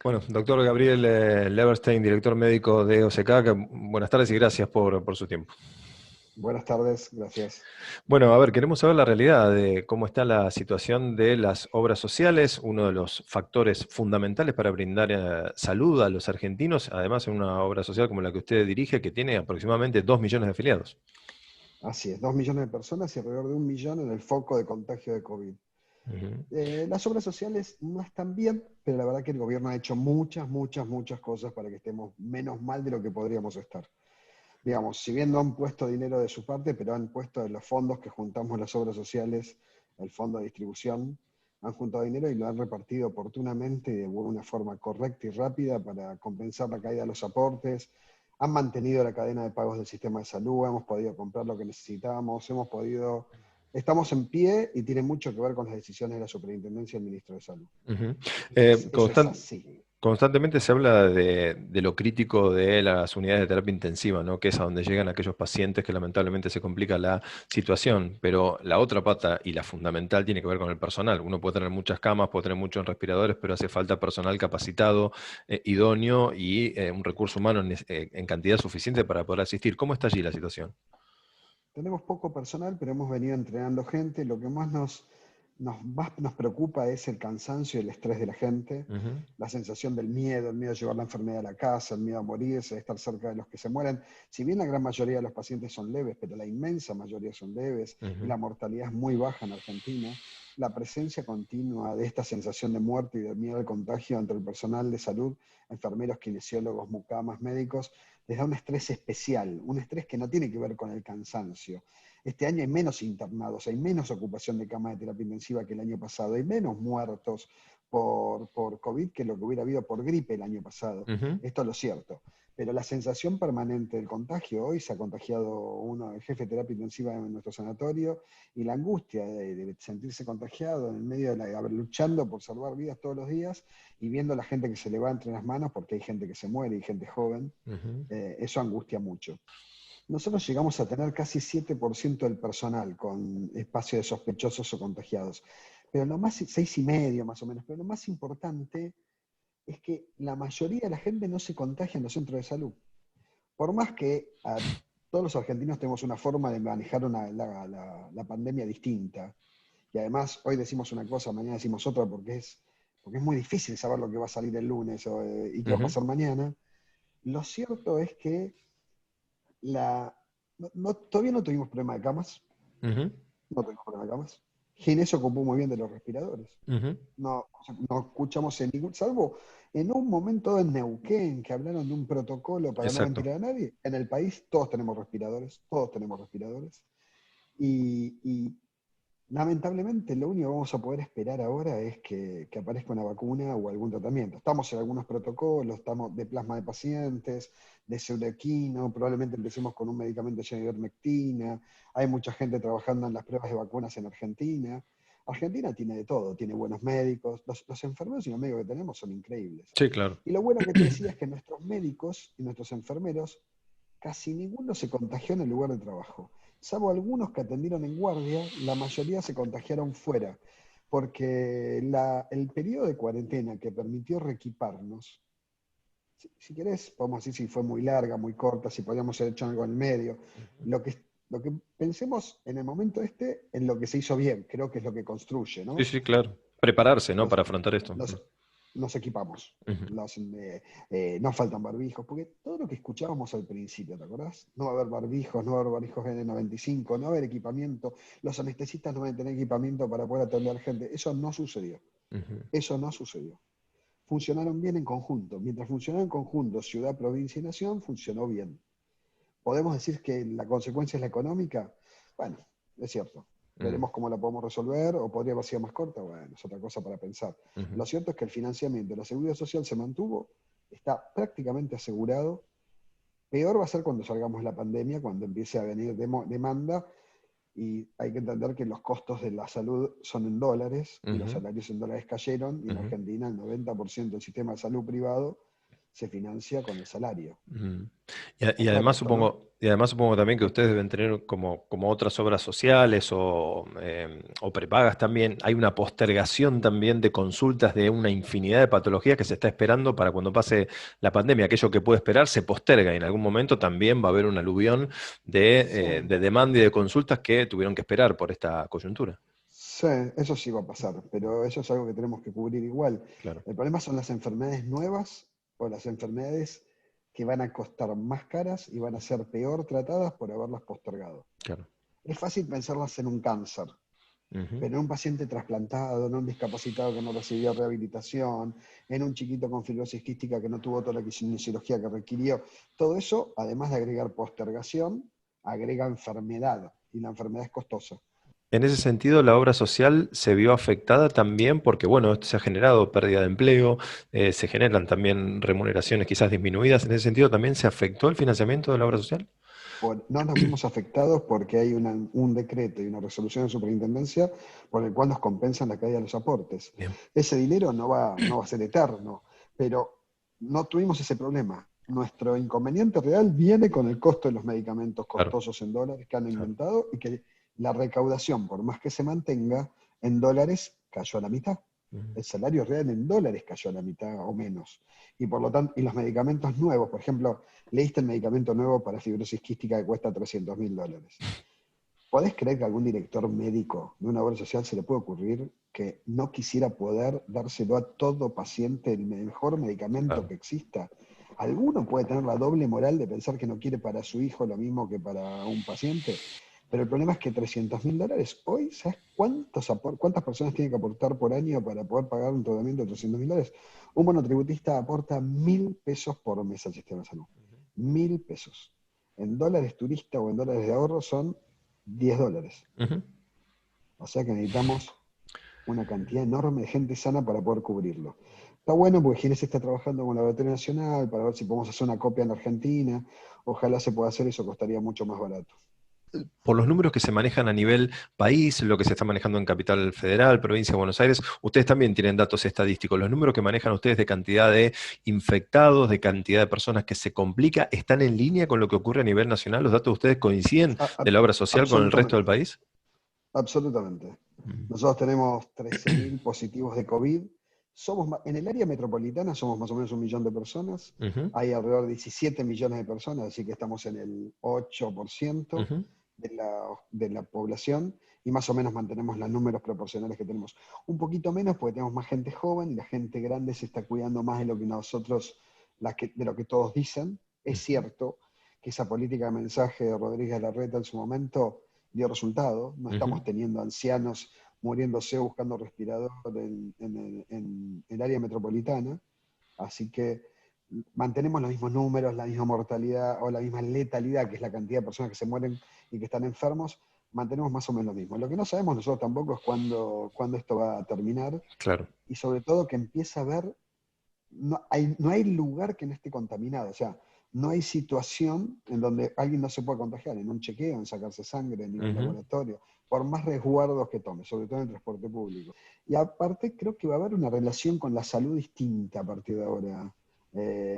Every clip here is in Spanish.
Bueno, doctor Gabriel Leverstein, director médico de OCK, buenas tardes y gracias por su tiempo. Buenas tardes, gracias. Bueno, a ver, queremos saber la realidad de cómo está la situación de las obras sociales, uno de los factores fundamentales para brindar salud a los argentinos, además en una obra social como la que usted dirige, que tiene aproximadamente 2 millones de afiliados. Así es, 2 millones de personas y alrededor de 1 millón en el foco de contagio de COVID. Ujú. Las obras sociales no están bien, pero la verdad que el gobierno ha hecho muchas cosas para que estemos menos mal de lo que podríamos estar. Digamos, si bien no han puesto dinero de su parte, pero han puesto de los fondos que juntamos las obras sociales, el fondo de distribución, han juntado dinero y lo han repartido oportunamente y de una forma correcta y rápida para compensar la caída de los aportes. Han mantenido la cadena de pagos del sistema de salud, hemos podido comprar lo que necesitábamos, estamos en pie y tiene mucho que ver con las decisiones de la superintendencia y el ministro de Salud. Ujú. Eso es así. Constantemente se habla de lo crítico de las unidades de terapia intensiva, ¿no? Que es a donde llegan aquellos pacientes que lamentablemente se complica la situación. Pero la otra pata y la fundamental tiene que ver con el personal. Uno puede tener muchas camas, puede tener muchos respiradores, pero hace falta personal capacitado, idóneo y un recurso humano en cantidad suficiente para poder asistir. ¿Cómo está allí la situación? Tenemos poco personal, pero hemos venido entrenando gente. Lo que más nos preocupa es el cansancio y el estrés de la gente, Ujú. la sensación del miedo, el miedo a llevar la enfermedad a la casa, el miedo a morirse, de estar cerca de los que se mueren. Si bien la gran mayoría de los pacientes son leves, pero la inmensa mayoría son leves y Ujú. la mortalidad es muy baja en Argentina, la presencia continua de esta sensación de muerte y de miedo al contagio entre el personal de salud, enfermeros, kinesiólogos, mucamas, médicos, les da un estrés especial, un estrés que no tiene que ver con el cansancio. Este año hay menos internados, hay menos ocupación de cama de terapia intensiva que el año pasado, hay menos muertos por COVID que lo que hubiera habido por gripe el año pasado. Ujú. Esto es lo cierto. Pero la sensación permanente del contagio, hoy se ha contagiado el jefe de terapia intensiva en nuestro sanatorio, y la angustia de sentirse contagiado en el medio de luchando por salvar vidas todos los días y viendo a la gente que se le va entre las manos porque hay gente que se muere y gente joven, Ujú. eso angustia mucho. Nosotros llegamos a tener casi 7% del personal con espacio de sospechosos o contagiados, pero lo más, 6,5 más o menos, pero lo más importante es que la mayoría de la gente no se contagia en los centros de salud. Por más que todos los argentinos tenemos una forma de manejar la pandemia distinta, y además hoy decimos una cosa, mañana decimos otra, porque es muy difícil saber lo que va a salir el lunes y qué va a Ujú. pasar mañana. Lo cierto es que la, todavía no tuvimos problema de camas, Ujú. no tuvimos problema de camas. Ginés se ocupó muy bien de los respiradores. Ujú. No, no escuchamos en ningún, salvo en un momento en Neuquén que hablaron de un protocolo para no Exacto. ventilar a nadie. En el país todos tenemos respiradores. Y lamentablemente, lo único que vamos a poder esperar ahora es que aparezca una vacuna o algún tratamiento. Estamos en algunos protocolos, estamos de plasma de pacientes, de pseudoquino, probablemente empecemos con un medicamento de ivermectina. Hay mucha gente trabajando en las pruebas de vacunas en Argentina. Argentina tiene de todo, tiene buenos médicos. Los enfermeros y los médicos que tenemos son increíbles. Sí, claro. Y lo bueno que te decía es que nuestros médicos y nuestros enfermeros, casi ninguno se contagió en el lugar de trabajo. Salvo algunos que atendieron en guardia, la mayoría se contagiaron fuera, porque el periodo de cuarentena que permitió reequiparnos, si querés, podemos decir si fue muy larga, muy corta, si podíamos haber hecho algo en el medio, lo que pensemos en el momento en lo que se hizo bien, creo que es lo que construye, Sí, ¿no? sí, claro. Prepararse, ¿no? Nos, Para afrontar esto. nos, nos equipamos, Ujú. no faltan barbijos, porque todo lo que escuchábamos al principio, ¿te acordás? No va a haber barbijos, no va a haber barbijos N95, no va a haber equipamiento, los anestesistas no van a tener equipamiento para poder atender gente. Eso no sucedió. Ujú. Eso no sucedió. Funcionaron bien en conjunto. Mientras funcionó en conjunto ciudad, provincia y nación, funcionó bien. ¿Podemos decir que la consecuencia es la económica? Bueno, es cierto. Mm. Veremos cómo la podemos resolver, o podría haber sido más corta, bueno, es otra cosa para pensar. Ujú. Lo cierto es que el financiamiento de la seguridad social se mantuvo, está prácticamente asegurado. Peor va a ser cuando salgamos de la pandemia, cuando empiece a venir demanda, y hay que entender que los costos de la salud son en dólares y los Ujú. salarios en dólares cayeron, y en Ujú. Argentina el 90% del sistema de salud privado se financia con el salario. Mm. Es correcto, ¿no? Y además supongo también que ustedes deben tener como otras obras sociales o prepagas también. Hay una postergación también de consultas de una infinidad de patologías que se está esperando para cuando pase la pandemia. Aquello que puede esperar se posterga y en algún momento también va a haber un aluvión Sí, de demanda y de consultas que tuvieron que esperar por esta coyuntura. sí, eso sí va a pasar, pero eso es algo que tenemos que cubrir igual. Claro, El problema son las enfermedades nuevas o las enfermedades que van a costar más caras y van a ser peor tratadas por haberlas postergado. claro. Es fácil pensarlas en un cáncer, Ujú. pero en un paciente trasplantado, en un discapacitado que no recibió rehabilitación, en un chiquito con fibrosis quística que no tuvo toda la kinesiología que requirió, todo eso, además de agregar postergación, agrega enfermedad, y la enfermedad es costosa. En ese sentido, la obra social se vio afectada también porque, bueno, esto se ha generado pérdida de empleo, se generan también remuneraciones quizás disminuidas. En ese sentido, ¿también se afectó el financiamiento de la obra social? No nos vimos afectados porque hay un decreto y una resolución de superintendencia por el cual nos compensan la caída de los aportes. Bien, Ese dinero no va a ser eterno, pero no tuvimos ese problema. Nuestro inconveniente real viene con el costo de los medicamentos claro, costosos en dólares que han claro. inventado y que la recaudación, por más que se mantenga en dólares, cayó a la mitad. Ujú. El salario real en dólares cayó a la mitad o menos. Y por lo tanto, y los medicamentos nuevos, por ejemplo, leíste el medicamento nuevo para fibrosis quística que cuesta $300.000. ¿Podés creer que a algún director médico de una obra social se le puede ocurrir que no quisiera poder dárselo a todo paciente el mejor medicamento Claro. que exista? ¿Alguno puede tener la doble moral de pensar que no quiere para su hijo lo mismo que para un paciente? Pero el problema es que $300.000 hoy, ¿sabes cuántas personas tienen que aportar por año para poder pagar un tratamiento de $300.000? Un monotributista aporta 1.000 pesos por mes al sistema de salud. 1.000 pesos. En dólares turista o en dólares de ahorro son $10. Ujú. O sea que necesitamos una cantidad enorme de gente sana para poder cubrirlo. Está bueno porque Ginés está trabajando con la Laboratorio Nacional para ver si podemos hacer una copia en Argentina. Ojalá se pueda hacer, eso costaría mucho más barato. Por los números que se manejan a nivel país, lo que se está manejando en Capital Federal, Provincia de Buenos Aires, ustedes también tienen datos estadísticos. Los números que manejan ustedes de cantidad de infectados, de cantidad de personas que se complica, ¿están en línea con lo que ocurre a nivel nacional? ¿Los datos de ustedes coinciden A- de a- la obra social con el resto del absolutamente, país? absolutamente. Mm. Nosotros tenemos 13.000 positivos de COVID. En el área metropolitana somos más o menos 1 millón de personas. Ujú, Hay alrededor de 17 millones de personas, así que estamos en el 8% ujú, de la población y más o menos mantenemos los números proporcionales que tenemos. Un poquito menos porque tenemos más gente joven y la gente grande se está cuidando más de lo que nosotros, de lo que todos dicen. Es ujú. cierto que esa política de mensaje de Rodríguez Larreta en su momento dio resultado. No Ujú. estamos teniendo ancianos muriéndose buscando respirador en el área metropolitana. Así que mantenemos los mismos números, la misma mortalidad o la misma letalidad, que es la cantidad de personas que se mueren y que están enfermos, mantenemos más o menos lo mismo. Lo que no sabemos nosotros tampoco es cuándo esto va a terminar Claro. y sobre todo que empieza a haber, no hay lugar que no esté contaminado, o sea, no hay situación en donde alguien no se pueda contagiar, en un chequeo, en sacarse sangre, en ningún Ujú. laboratorio, por más resguardos que tome, sobre todo en el transporte público. Y aparte creo que va a haber una relación con la salud distinta a partir de ahora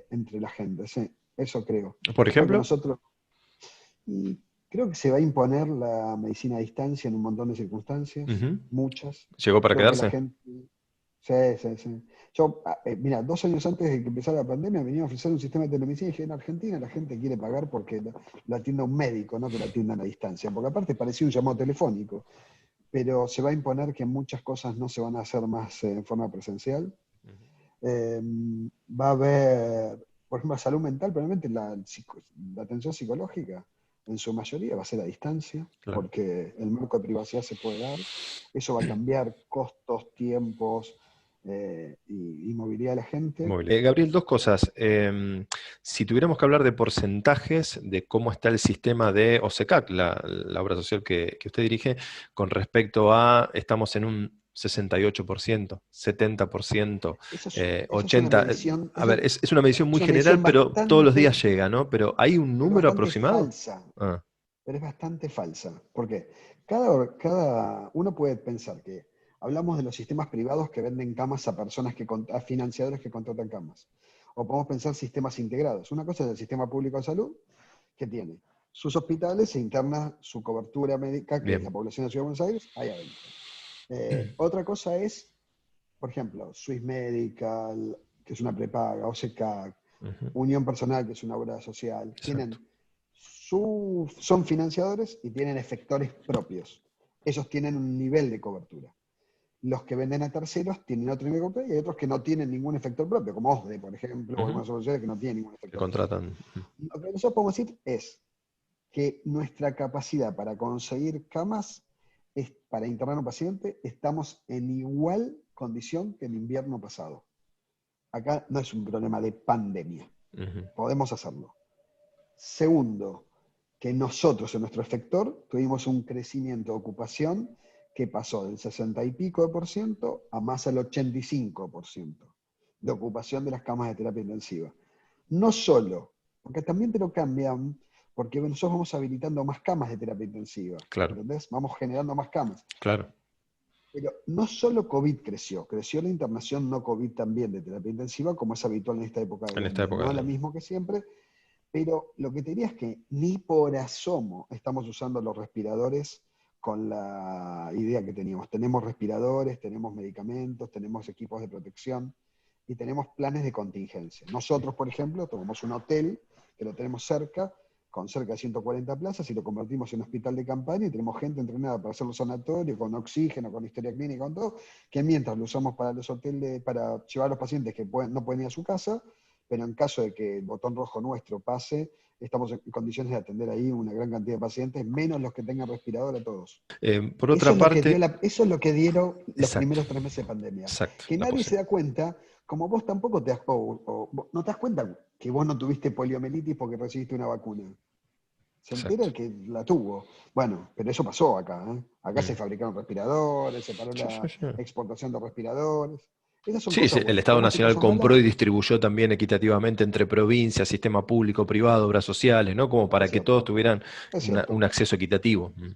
entre la gente, sí, eso creo. Por Creo que ejemplo, nosotros, y creo que se va a imponer la medicina a distancia en un montón de circunstancias, ujú, muchas. llegó para Creo que la quedarse. gente. Sí, sí, sí. Yo, mira, 2 años antes de que empezara la pandemia, venía a ofrecer un sistema de telemedicina y dije, en Argentina la gente quiere pagar porque lo atienda un médico, no que lo atiendan a distancia. Porque aparte parecía un llamado telefónico, pero se va a imponer que muchas cosas no se van a hacer más en forma presencial. Eh, Va a haber, por ejemplo, la salud mental, probablemente la atención psicológica, en su mayoría va a ser a distancia, Claro. porque el marco de privacidad se puede dar. Eso va a cambiar costos, tiempos y movilidad de la gente. Gabriel, dos cosas. Si tuviéramos que hablar de porcentajes de cómo está el sistema de OSECAC, la obra social que usted dirige, con respecto a, estamos en un 68%, 70%, Eso es una 80%. medición, A ver, es una medición es muy una general, medición pero todos los días bastante, llega, ¿no? Pero ¿hay un pero número bastante aproximado? falsa. Ah, Pero es bastante falsa. ¿Por qué? Uno puede pensar que hablamos de los sistemas privados que venden camas a personas a financiadores que contratan camas. O podemos pensar sistemas integrados. Una cosa es el sistema público de salud, que tiene sus hospitales e interna su cobertura médica, que es la Bien. población de la Ciudad de Buenos Aires, ahí adentro. Otra cosa es, por ejemplo, Swiss Medical, que es una prepaga, OSECAC, Ujú. Unión Personal, que es una obra social, Exacto. son financiadores y tienen efectores propios. Ellos tienen un nivel de cobertura. Los que venden a terceros tienen otro nivel de cobertura y hay otros que no tienen ningún efector propio, como OSDE, por ejemplo, o Ujú. algunas soluciones que no tienen ningún Que efector propio. contratan. Ujú. Lo que nosotros podemos decir es que nuestra capacidad para conseguir camas es, para internar a un paciente, estamos en igual condición que el invierno pasado. Acá no es un problema de pandemia, Ujú. podemos hacerlo. Segundo, que nosotros en nuestro efector tuvimos un crecimiento de ocupación que pasó del 60 y pico de por ciento a más al 85% de ocupación de las camas de terapia intensiva. No solo, porque también te lo cambian, porque nosotros vamos habilitando más camas de terapia intensiva, Claro, ¿entendés? Vamos generando más camas. claro. Pero no solo COVID creció la internación no COVID también de terapia intensiva, como es habitual en esta época del En esta año. época No del lo año. mismo que siempre, pero lo que te diría es que ni por asomo estamos usando los respiradores con la idea que teníamos. Tenemos respiradores, tenemos medicamentos, tenemos equipos de protección y tenemos planes de contingencia. Nosotros, por ejemplo, tomamos un hotel que lo tenemos cerca, con cerca de 140 plazas, y lo convertimos en un hospital de campaña y tenemos gente entrenada para hacer los sanatorios, con oxígeno, con historia clínica, con todo, que mientras lo usamos para los hoteles, para llevar a los pacientes que no pueden ir a su casa, pero en caso de que el botón rojo nuestro pase, estamos en condiciones de atender ahí una gran cantidad de pacientes, menos los que tengan respirador a todos. Por otra parte, Eso es lo que dieron los exacto, primeros 3 meses de pandemia. exacto, Que nadie se da cuenta, como vos tampoco no te das cuenta que vos no tuviste poliomielitis porque recibiste una vacuna. Se entera exacto. el que la tuvo. Bueno, pero eso pasó acá. ¿Eh? Acá se Mm. fabricaron respiradores, se paró Sí, sí, la sí. exportación de respiradores. Esas son Sí, sí, cosas el buenas. Estado ¿Cómo qué Nacional cosas compró y malas? distribuyó también equitativamente entre provincias, sistema público, privado, obras sociales, ¿no? Como para Es que todos cierto, tuvieran es un cierto. acceso equitativo. Mm.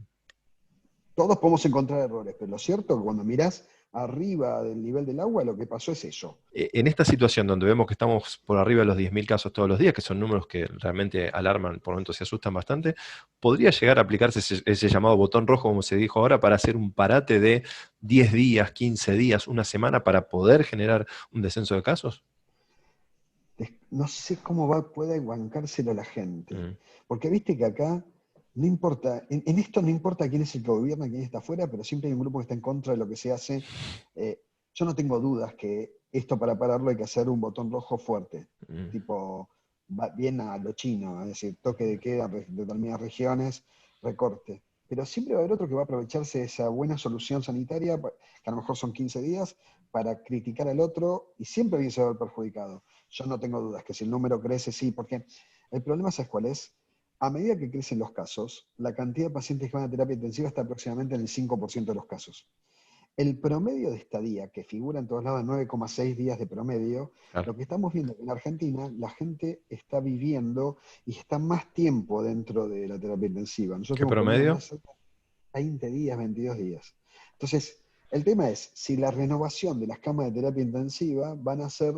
Todos podemos encontrar errores, pero lo cierto es que cuando mirás arriba del nivel del agua, lo que pasó es eso. En esta situación donde vemos que estamos por arriba de los 10.000 casos todos los días, que son números que realmente alarman, por momentos se asustan bastante, ¿podría llegar a aplicarse ese llamado botón rojo, como se dijo ahora, para hacer un parate de 10 días, 15 días, una semana, para poder generar un descenso de casos? No sé cómo puede bancárselo la gente. Mm. Porque viste que acá no importa, en esto no importa quién es el que gobierna, quién está afuera, pero siempre hay un grupo que está en contra de lo que se hace. Eh, yo no tengo dudas que esto para pararlo hay que hacer un botón rojo fuerte, Mm. tipo bien a lo chino, es decir, toque de queda de determinadas regiones, recorte. Pero siempre va a haber otro que va a aprovecharse de esa buena solución sanitaria, que a lo mejor son 15 días, para criticar al otro y siempre alguien se va a ver perjudicado. Yo no tengo dudas que si el número crece, sí, porque el problema, ¿sabes cuál es? A medida que crecen los casos, la cantidad de pacientes que van a terapia intensiva está aproximadamente en el 5% de los casos. El promedio de estadía, que figura en todos lados 9,6 días de promedio, Claro. lo que estamos viendo es que en Argentina la gente está viviendo y está más tiempo dentro de la terapia intensiva. Nosotros ¿Qué tenemos promedio promedio? más cerca de 20 días, 22 días. Entonces, el tema es si la renovación de las camas de terapia intensiva van a ser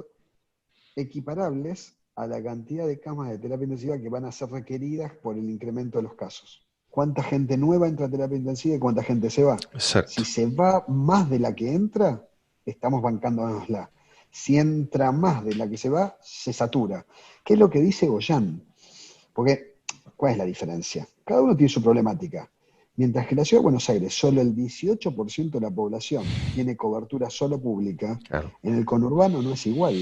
equiparables a la cantidad de camas de terapia intensiva que van a ser requeridas por el incremento de los casos. ¿Cuánta gente nueva entra a terapia intensiva y cuánta gente se va? Si Exacto. se va más de la que entra, estamos bancándonosla. Si entra más de la que se va, se satura. ¿Qué es lo que dice Goyan? Porque, ¿cuál es la diferencia? Cada uno tiene su problemática. Mientras que en la Ciudad de Buenos Aires solo el 18% de la población tiene cobertura solo pública, Claro. en el conurbano no es igual.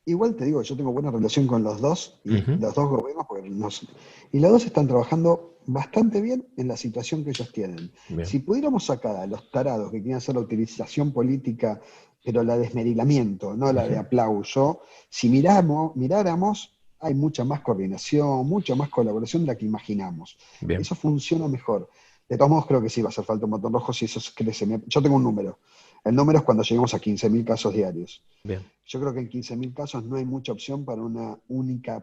Igual te digo, yo tengo buena relación con los dos y Ujú. los dos gobiernos, y los dos están trabajando bastante bien en la situación que ellos tienen. Bien. Si pudiéramos sacar a los tarados que quieren hacer la utilización política, pero la de esmerilamiento, no la de Ujú. aplauso, si miráramos, hay mucha más coordinación, mucha más colaboración de la que imaginamos. Bien. Eso funciona mejor. De todos modos, creo que sí va a hacer falta un botón rojo si eso crece. Yo tengo un número. El número es cuando lleguemos a 15.000 casos diarios. Bien. Yo creo que en 15.000 casos no hay mucha opción para una única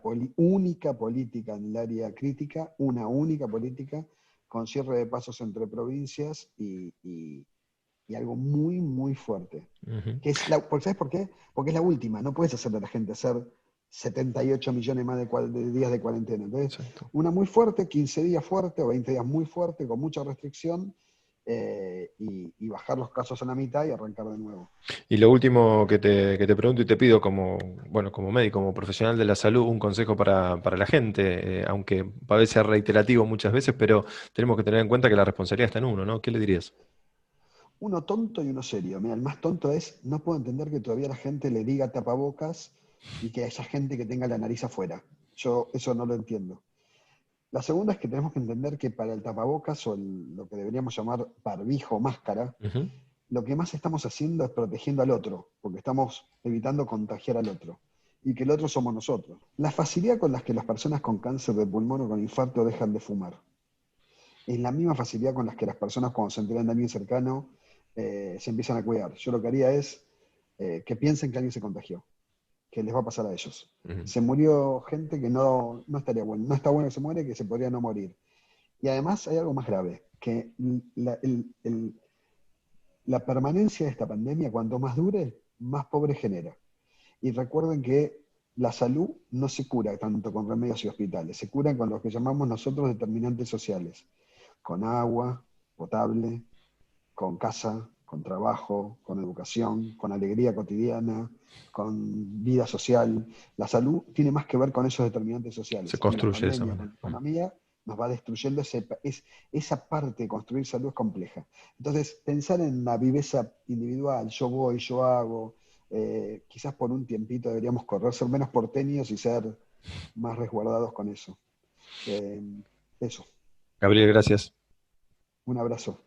política en el área crítica, una única política con cierre de pasos entre provincias y algo muy, muy fuerte. Ujú. ¿Sabes por qué? Porque es la última, no puedes hacerle a la gente hacer 78 millones más de días de cuarentena. Entonces, Exacto. una muy fuerte, 15 días fuerte o 20 días muy fuerte, con mucha restricción, y bajar los casos a la mitad y arrancar de nuevo. Y lo último que te pregunto y te pido como, bueno, como médico, como profesional de la salud, un consejo para la gente, aunque parece ser reiterativo muchas veces, pero tenemos que tener en cuenta que la responsabilidad está en uno, ¿no? ¿Qué le dirías? Uno tonto y uno serio. Mira, el más tonto es, no puedo entender que todavía la gente le diga tapabocas y que haya gente que tenga la nariz afuera. Yo eso no lo entiendo. La segunda es que tenemos que entender que para el tapabocas o lo que deberíamos llamar barbijo o máscara, Ujú. lo que más estamos haciendo es protegiendo al otro, porque estamos evitando contagiar al otro. Y que el otro somos nosotros. La facilidad con la que las personas con cáncer de pulmón o con infarto dejan de fumar es la misma facilidad con la que las personas cuando se enteran de alguien cercano se empiezan a cuidar. Yo lo que haría es que piensen que alguien se contagió, que les va a pasar a ellos. Ujú. Se murió gente que no estaría bueno, no está bueno que se muere, que se podría no morir. Y además hay algo más grave, que la permanencia de esta pandemia, cuanto más dure, más pobre genera. Y recuerden que la salud no se cura tanto con remedios y hospitales, se cura con lo que llamamos nosotros determinantes sociales, con agua potable, con casa, con trabajo, con educación, con alegría cotidiana, con vida social. La salud tiene más que ver con esos determinantes Se sociales. Y la construye de esa pandemia con manera. la economía nos va destruyendo esa parte de construir salud es compleja. Entonces, pensar en la viveza individual, yo voy, yo hago, quizás por un tiempito deberíamos correr, ser menos porteños y ser más resguardados con eso. Eh, eso, Gabriel, gracias. un abrazo.